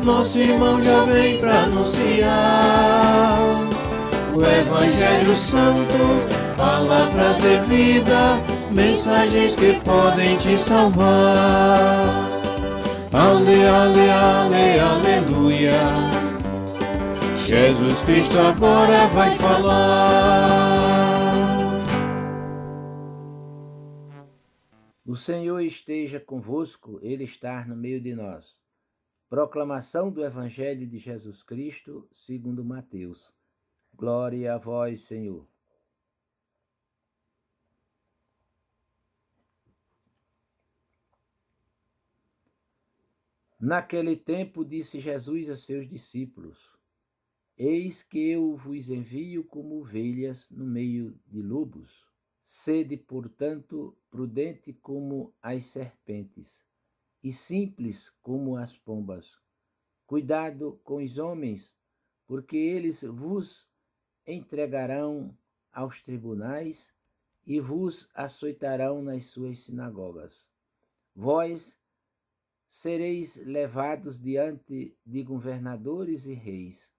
nosso irmão já vem pra anunciar o Evangelho Santo, palavras de vida, mensagens que podem te salvar. Ale, ale, ale, aleluia. Jesus Cristo agora vai falar. O Senhor esteja convosco, Ele está no meio de nós. Proclamação do Evangelho de Jesus Cristo, segundo Mateus. Glória a vós, Senhor. Naquele tempo disse Jesus a seus discípulos: Eis que eu vos envio como ovelhas no meio de lobos. Sede, portanto, prudente como as serpentes e simples como as pombas. Cuidado com os homens, porque eles vos entregarão aos tribunais e vos açoitarão nas suas sinagogas. Vós sereis levados diante de governadores e reis,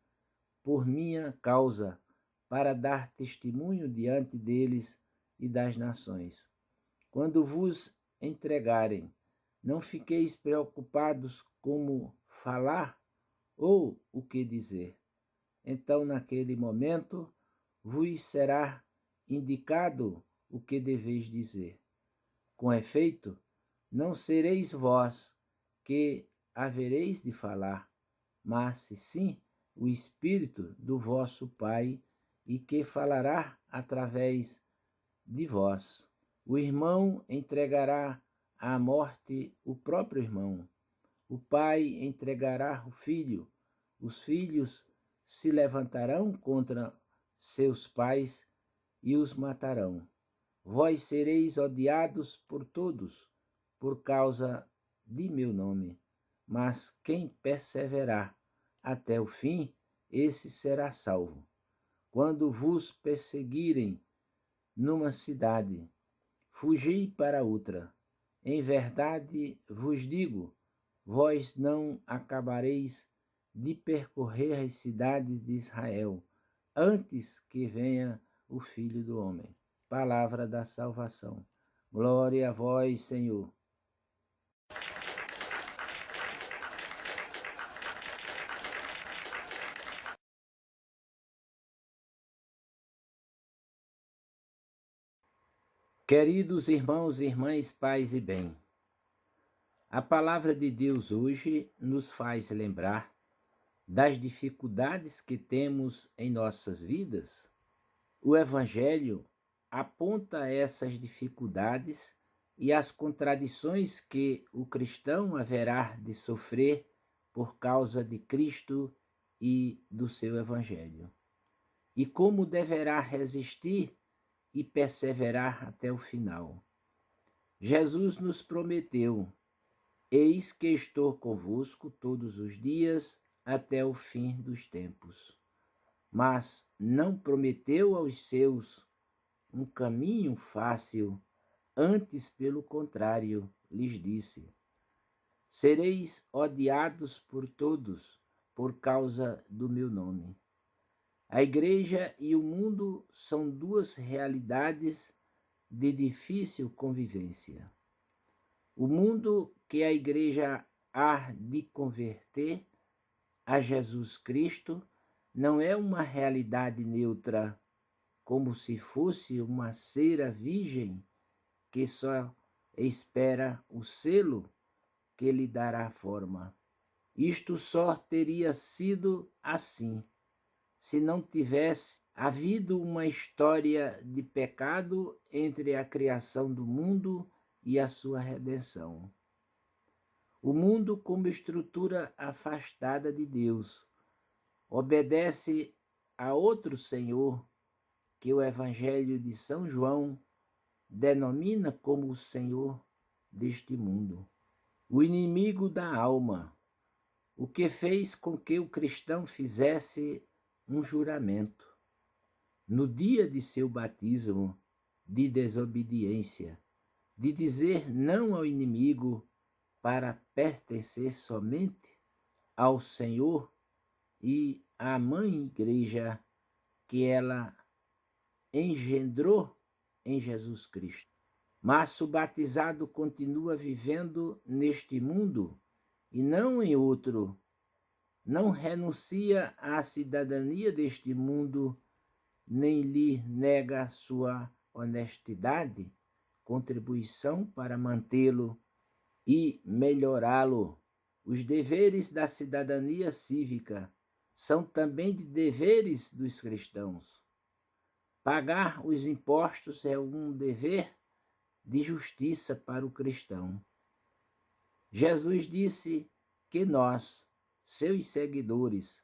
por minha causa, para dar testemunho diante deles e das nações. Quando vos entregarem, não fiqueis preocupados como falar ou o que dizer. Então, naquele momento, vos será indicado o que deveis dizer. Com efeito, não sereis vós que havereis de falar, mas sim o Espírito do vosso Pai, e que falará através de vós. O irmão entregará à morte o próprio irmão. O pai entregará o filho. Os filhos se levantarão contra seus pais e os matarão. Vós sereis odiados por todos, por causa de meu nome. Mas quem perseverar até o fim, esse será salvo. Quando vos perseguirem numa cidade, fugi para outra. Em verdade vos digo, vós não acabareis de percorrer as cidades de Israel, antes que venha o Filho do Homem. Palavra da salvação. Glória a vós, Senhor. Queridos irmãos e irmãs, paz e bem, a palavra de Deus hoje nos faz lembrar das dificuldades que temos em nossas vidas. O Evangelho aponta essas dificuldades e as contradições que o cristão haverá de sofrer por causa de Cristo e do seu Evangelho, e como deverá resistir e perseverar até o final. Jesus nos prometeu: eis que estou convosco todos os dias até o fim dos tempos. Mas não prometeu aos seus um caminho fácil, antes, pelo contrário, lhes disse: sereis odiados por todos por causa do meu nome. A igreja e o mundo são duas realidades de difícil convivência. O mundo que a igreja há de converter a Jesus Cristo não é uma realidade neutra, como se fosse uma cera virgem que só espera o selo que lhe dará forma. Isto só teria sido assim se não tivesse havido uma história de pecado entre a criação do mundo e a sua redenção. O mundo, como estrutura afastada de Deus, obedece a outro Senhor que o Evangelho de São João denomina como o Senhor deste mundo, o inimigo da alma, o que fez com que o cristão fizesse um juramento no dia de seu batismo de desobediência, de dizer não ao inimigo para pertencer somente ao Senhor e à Mãe Igreja que ela engendrou em Jesus Cristo. Mas o batizado continua vivendo neste mundo e não em outro. Não renuncia à cidadania deste mundo, nem lhe nega sua honestidade, contribuição para mantê-lo e melhorá-lo. Os deveres da cidadania cívica são também de deveres dos cristãos. Pagar os impostos é um dever de justiça para o cristão. Jesus disse que nós, seus seguidores,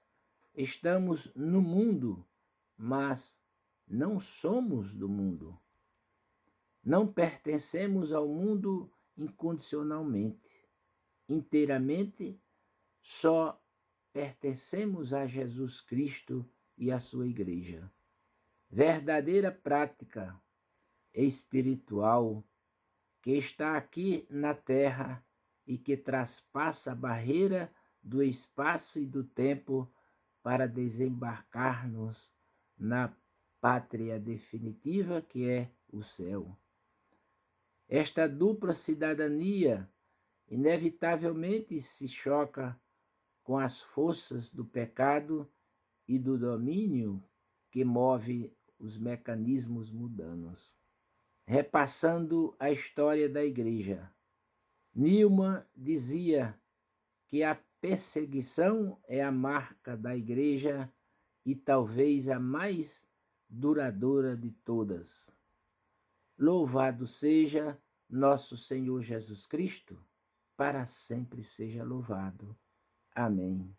estamos no mundo, mas não somos do mundo. Não pertencemos ao mundo incondicionalmente. Inteiramente, só pertencemos a Jesus Cristo e à sua Igreja. Verdadeira prática espiritual que está aqui na terra e que traspassa a barreira do espaço e do tempo para desembarcar-nos na pátria definitiva que é o céu. Esta dupla cidadania inevitavelmente se choca com as forças do pecado e do domínio que move os mecanismos mundanos. Repassando a história da Igreja, Newman dizia que a perseguição é a marca da Igreja e talvez a mais duradoura de todas. Louvado seja nosso Senhor Jesus Cristo, para sempre seja louvado. Amém.